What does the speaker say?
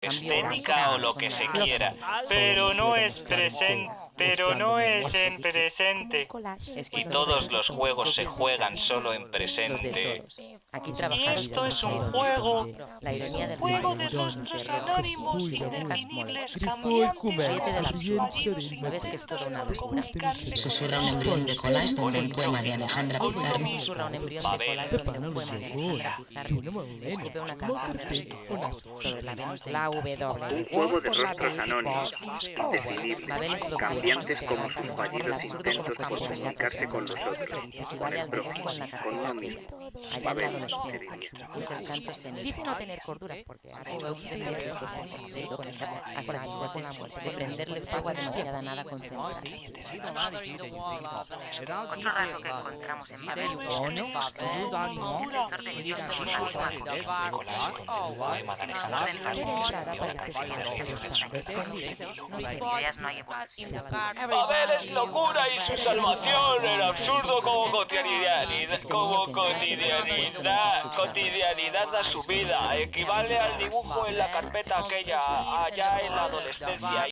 estética o lo que se quiera, pero no es en presente. Y todos los juegos se juegan solo en presente. Y esto es un juego de nuestros anónimos indefinibles, cambiantes, ¿No ves que es toda una locura? Susurra un embrión de Colás donde un poema de Alejandra Pizarro. Susurra un embrión de Colás donde un poema de Alejandra Pizarro escupe una canción de ritmo sobre la Venus de La W. Un juego de rostros anónimos, indefinibles, Babel es lo que cambiantes como sus el fallidos absurdo intentos como por comunicarse con los otros, con equivale el al dibujo prójimo, en la con uno carpeta mismo. allá en la Babel, adolescencia serenidad. es el canto escénico. Dice no tener corduras porque Juego hasta la igual con la muerte de prenderle fuego a demasiada nada concentrada. otro rasgo que encontramos en Babel Babel es locura y su salvación, el absurdo como cotidianidad asumida, equivale al dibujo en la carpeta aquella, allá en la adolescencia.